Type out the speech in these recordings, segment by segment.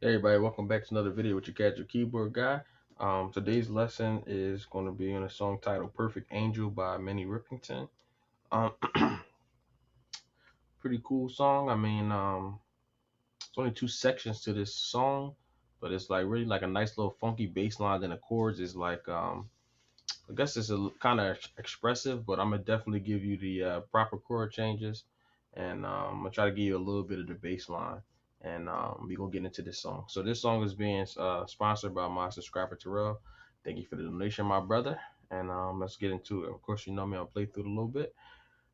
Hey everybody, welcome back to another video with your casual keyboard guy. Today's lesson is going to be on a song titled Perfect Angel by Minnie Riperton. Um, Pretty cool song. It's only two sections to this song, but it's like really like a nice little funky bass line. Then the chords is like, I guess it's a kind of expressive, but I'm gonna definitely give you the proper chord changes, and I'm gonna try to give you a little bit of the bass line, and we gonna get into this song. So this song is being sponsored by my subscriber Terrell. Thank you for the donation, my brother, and let's get into it. Of course, you know me, I'll play through it a little bit,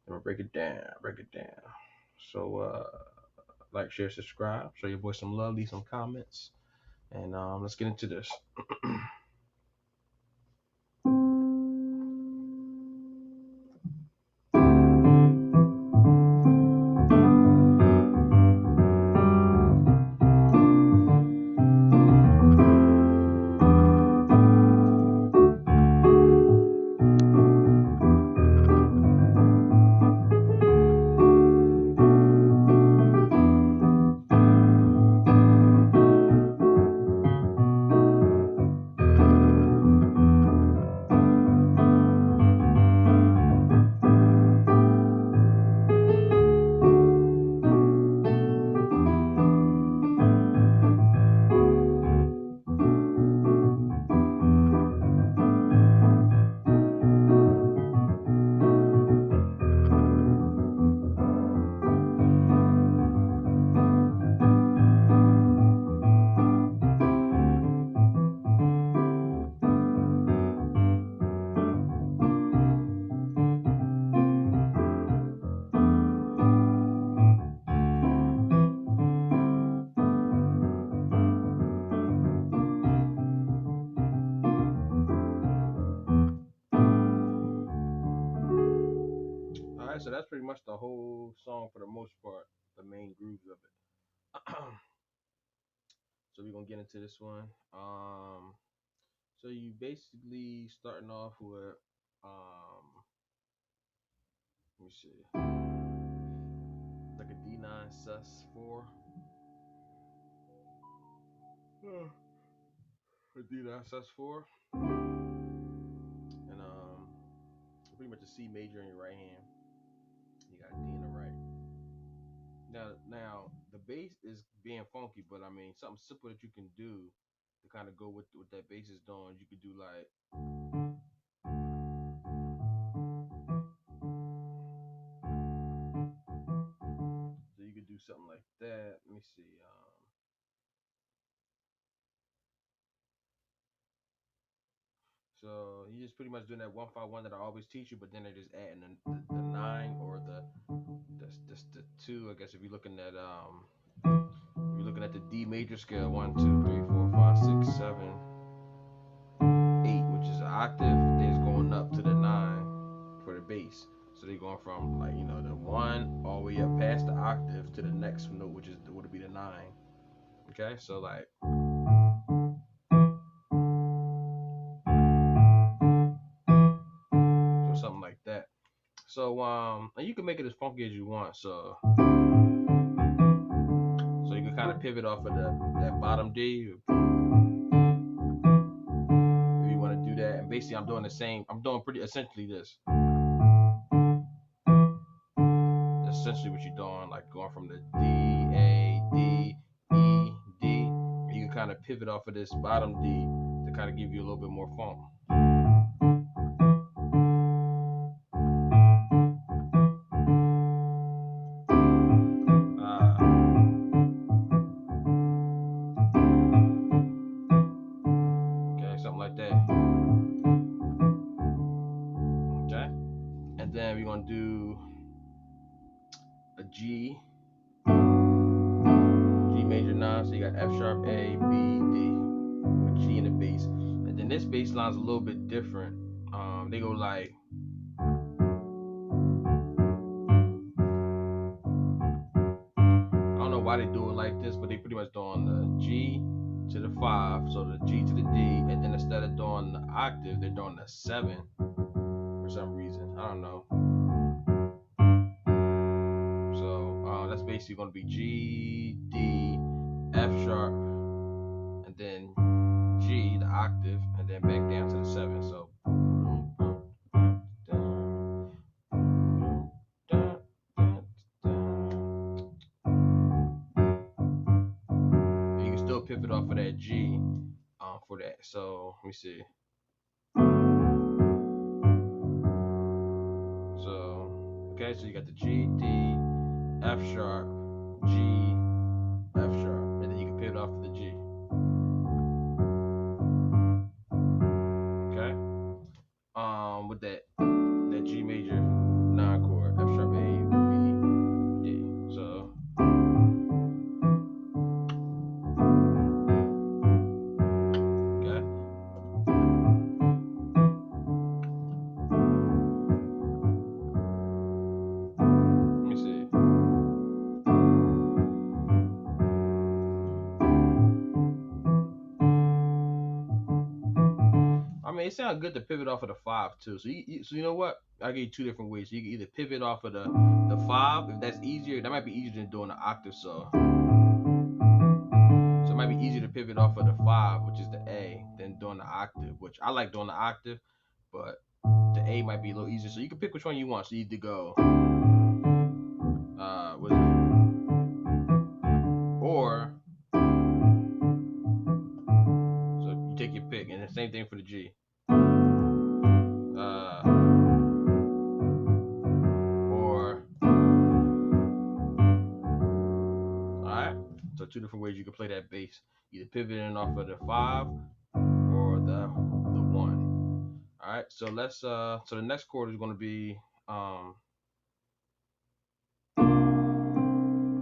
and we'll break it down, break it down. So like, share, subscribe, show your boy some love, leave some comments, and let's get into this. All right, so that's pretty much the whole song for the most part, the main grooves of it. So we're gonna get into this one. So you basically starting off with let me see, like a D9 sus4, a D9 sus4, and pretty much a C major in your right hand. You got a D in the right. Now the bass is being funky, but I mean something simple that you can do to kind of go with what that bass is doing. You could do like, so you could do something like that. Let me see. So you just pretty much doing that 1-5-1 that I always teach you, but then they're just adding the nine or the two. I guess if you're looking at if you're looking at the D major scale, 1, 2, 3, 4, 5, 6, 7, 8, which is an octave. They're just going up to the nine for the bass. So they're going from, like, the one all the way up past the octave to the next note, which is would be the nine. Okay, so like, so something like that. So and you can make it as funky as you want. So you can kind of pivot off of that bottom D if you want to do that. And basically, I'm doing the same. I'm doing pretty essentially this. That's essentially what you're doing, like going from the D, A, D, E, D. And you can kind of pivot off of this bottom D to kind of give you a little bit more funk. Okay, something like that. Okay, and then we're gonna do a G major 9. So you got F sharp, A, B, D, with G in the bass. And then this bass line's a little bit different. They go like, I don't know why they do it like this, but they pretty much doing the G to the 5, so the G to the D, and then instead of doing the octave, they're doing the 7 for some reason. I don't know. So that's basically going to be G, D, F sharp, then G, the octave, and then back down to the 7. So you can still pivot off of that G for that. So let me see. So okay, so you got the G, D, F sharp, G, F sharp, and then you can pivot off of the G. Okay. With that G major 9 chord, F sharp, A, B, D. So okay. Let me see. I mean, it sounds good to pivot off of the 5 too. So you know what? I'll give you 2 different ways. So you can either pivot off of the 5 if that's easier. That might be easier than doing the octave. So it might be easier to pivot off of the 5, which is the A, than doing the octave. Which I like doing the octave, but the A might be a little easier. So you can pick which one you want. So you either go what is it? Or so you take your pick, and the same thing for the G. So 2 different ways you can play that bass, either pivoting off of the 5 or the 1. All right, so let's so the next chord is going to be and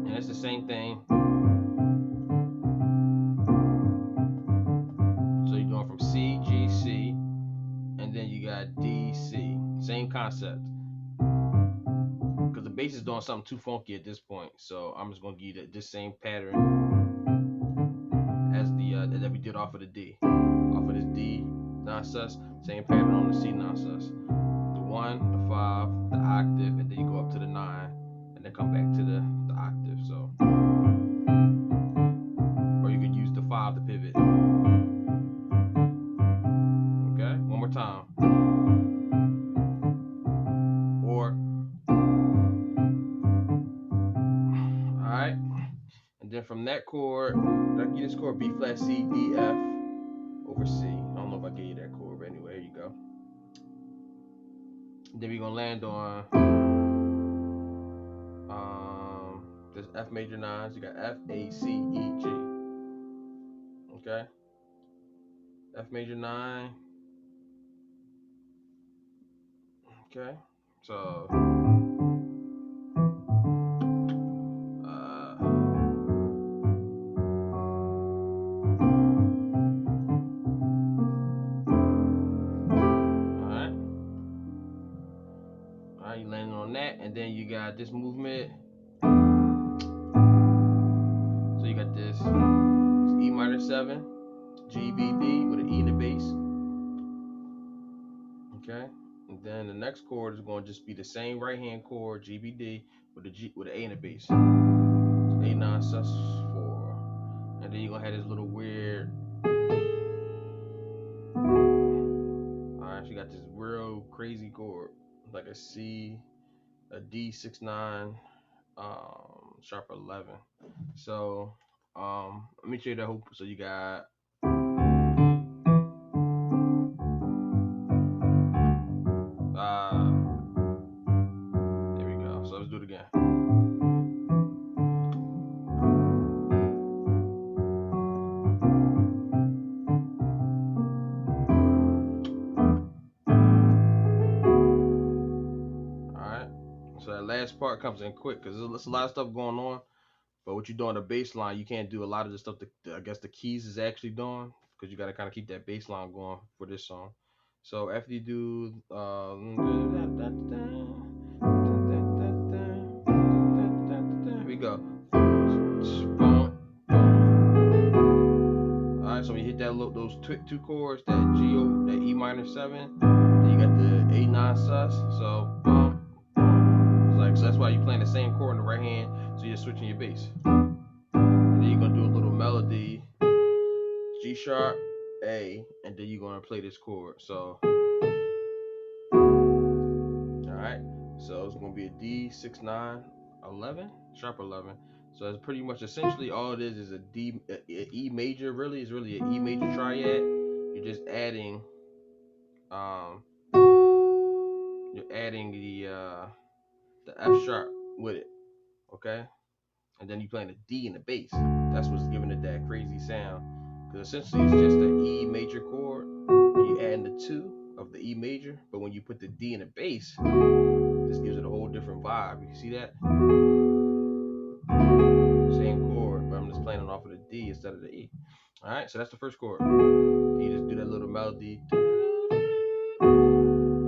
it's the same thing. So you're going from C, G, C, and then you got D, C. Same concept. Because the bass is doing something too funky at this point, so I'm just going to give you this same pattern as the that we did off of the D. Off of this D non-sus, same pattern on the C non-sus. The 1, the 5, the octave, and then you go up to the 9, and then come back to the octave. So, or you could use the 5 to pivot. Okay, one more time. Or, all right, and then from that chord, I give you this chord B flat C D F over C. I don't know if I gave you that chord, but anyway, here you go. And then we're gonna land on this F major 9s. You got F, A, C, E, G. Okay. F major 9. Okay. So Alright, you landing on that, and then you got this movement. So you got this E minor 7, G, B, D with an E in the bass. Okay, and then the next chord is going to just be the same right hand chord, G, B, D with a G with an A in the bass. So A 9 sus 4, and then you're gonna have this little weird. Alright, so you got this real crazy chord, like a C, a D 6/9, sharp 11. So let me show you that whole. So you got there we go. So let's do it again. Alright, so that last part comes in quick because there's a lot of stuff going on. But what you do on the bass line, you can't do a lot of the stuff that I guess the keys is actually doing, because you got to kind of keep that bass line going for this song. So after you do here we go. Alright, so when you hit that those 2 chords, that G over that E minor 7, then you got the A 9 sus. So it's like, so that's why you're playing the same chord in the right hand. So you're switching your bass. And then you're gonna do a little melody, G sharp, A, and then you're gonna play this chord. So, all right. So it's gonna be a D 6 9 11 sharp 11. So it's pretty much essentially all it is a D, a E major. Really, is really an E major triad. You're just adding, um, you're adding the F sharp with it, okay? And then you playing the D in the bass. That's what's giving it that crazy sound. Because essentially it's just an E major chord, and you add the 2 of the E major. But when you put the D in the bass, this gives it a whole different vibe. You see that? Same chord, but I'm just playing it off of the D instead of the E. All right, so that's the first chord. You just do that little melody. All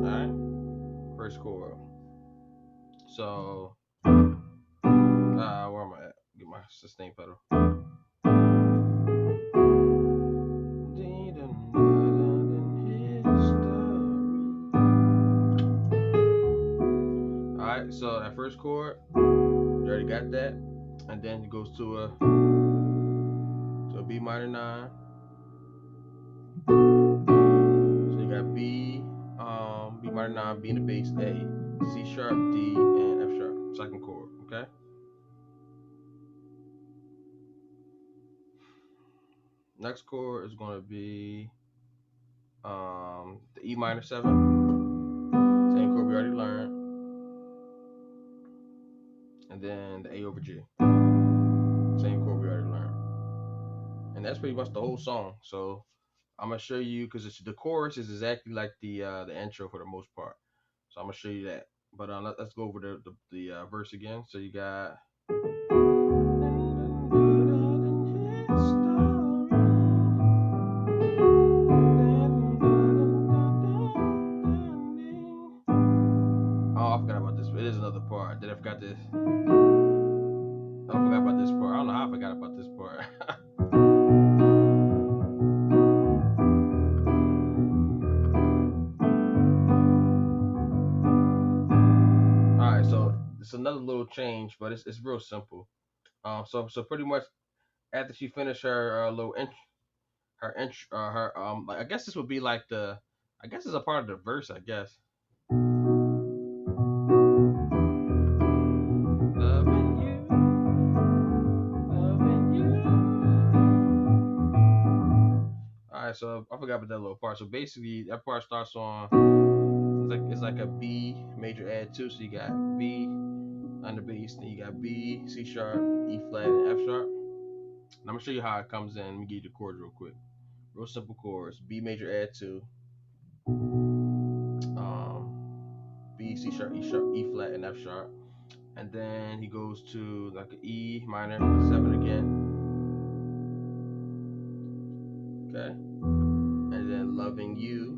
right, first chord. So, where am I at? Get my sustain pedal. Alright, so that first chord, you already got that. And then it goes to a B minor 9. So you got B minor 9, B in the bass, A, C sharp, D, and F sharp. Second chord, okay? Next chord is going to be the E minor 7. Same chord we already learned. And then the A over G. Same chord we already learned. And that's pretty much the whole song. So I'm gonna show you, because the chorus is exactly like the intro for the most part. So I'm gonna show you that. But let's go over the verse again. So you got. Oh, I forgot about this. It is another part. Then I forgot this. I forgot about this part. I don't know how I forgot about this part. Alright, so it's another little change, but it's real simple. So pretty much after she finished her little like, I guess this would be like I guess it's a part of the verse, I guess. Loving you, loving you. Alright, so I forgot about that little part. So basically that part starts on, it's like a B major add 2. So you got B on the bass, then you got B, C sharp, E flat, and F sharp. And I'm gonna show you how it comes in. Let me give you the chords real quick. Real simple chords: B major add 2, B, C sharp, E flat, and F sharp. And then he goes to like an E minor 7 again. Okay. And then loving you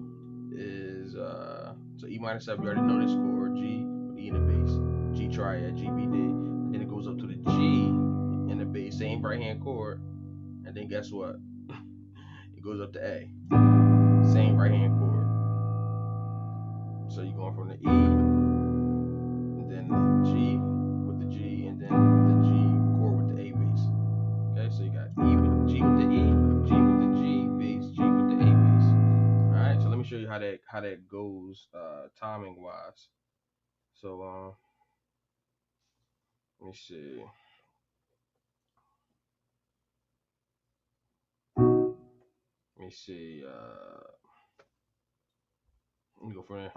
is so E minor 7. You already know this chord. G with E in the bass. G triad, G B D. And then it goes up to the G in the bass, same right hand chord. And then guess what? It goes up to A, same right hand chord. So you're going from the E, and then the G with the G, and then the G chord with the A bass. Okay, so you got E with G with the E, G with the G bass, G with the A bass. All right, so let me show you how that goes timing wise. So let me see. Let me see. Let me go from there.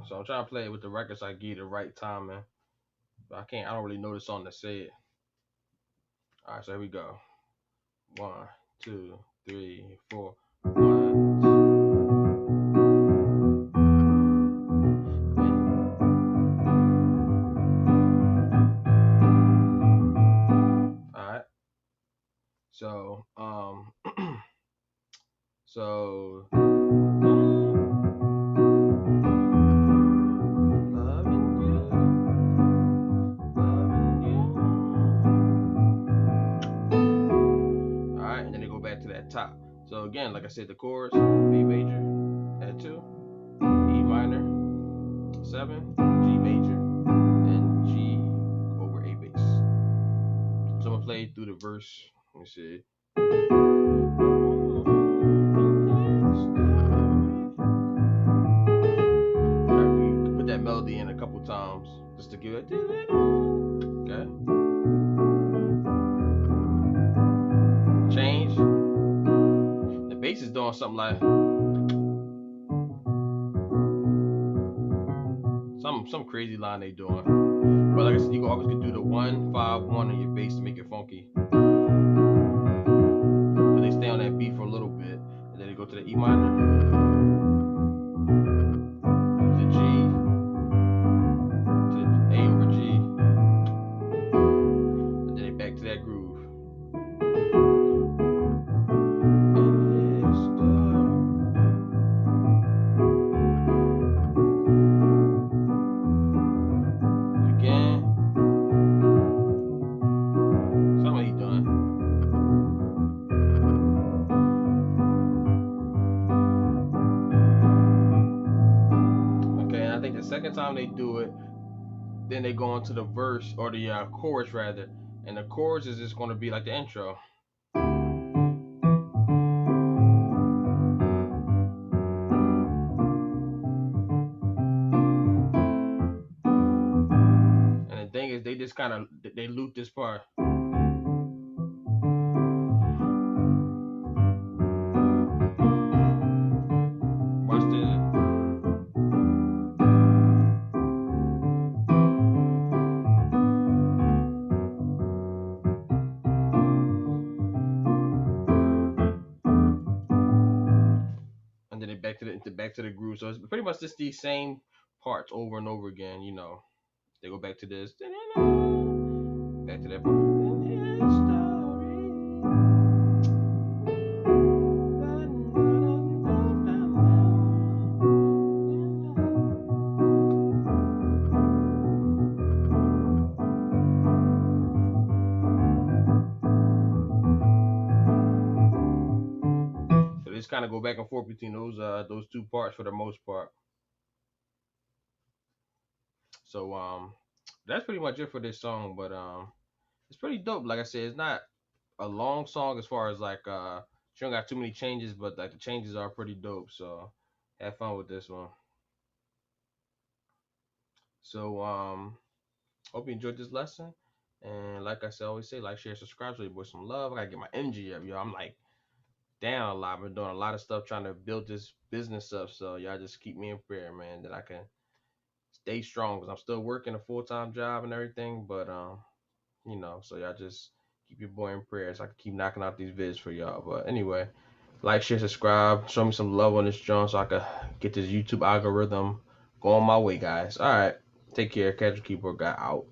So I'm trying to play it with the records I give the right timing. But I don't really know the song to say it. Alright, so here we go. 1, 2, 3, 4. 1, 2. Alright. So, so top. So again, like I said, the chords: B major, add 2, E minor, 7, G major, and G over A bass. So I'm gonna play through the verse. Let me see. Put that melody in a couple times just to give it. Okay. Change. The bass is doing something like some crazy line they doing. But like I said, you can always do the 1 5 1 on your bass to make it funky. But they stay on that beat for a little bit, and then they go to the E minor, to G, to A over G, and then they back to that groove. Again. Something he doing. Okay, and I think the second time they do it, then they go into the verse or the chorus rather, and the chorus is just going to be like the intro. And the thing is, they just kind of they loop this part. Watch this. And then they back to the groove. So it's pretty much just these same parts over and over again. You know, they go back to this, back to that part. So they just kind of go back and forth between those two parts for the most part. So that's pretty much it for this song. But it's pretty dope. Like I said, it's not a long song as far as like she don't got too many changes, but like the changes are pretty dope. So have fun with this one. So hope you enjoyed this lesson. And like I said, I always say, like, share, subscribe, so you boy some love. I gotta get my energy up, yo. I'm like down a lot. I've been doing a lot of stuff trying to build this business up. So y'all just keep me in prayer, man, that I can stay strong because I'm still working a full-time job and everything. But you know, so y'all just keep your boy in prayer so I can keep knocking out these vids for y'all. But anyway, like, share, subscribe, show me some love on this joint so I can get this YouTube algorithm going my way, guys. All right, take care. Casual Keyboard Guy out.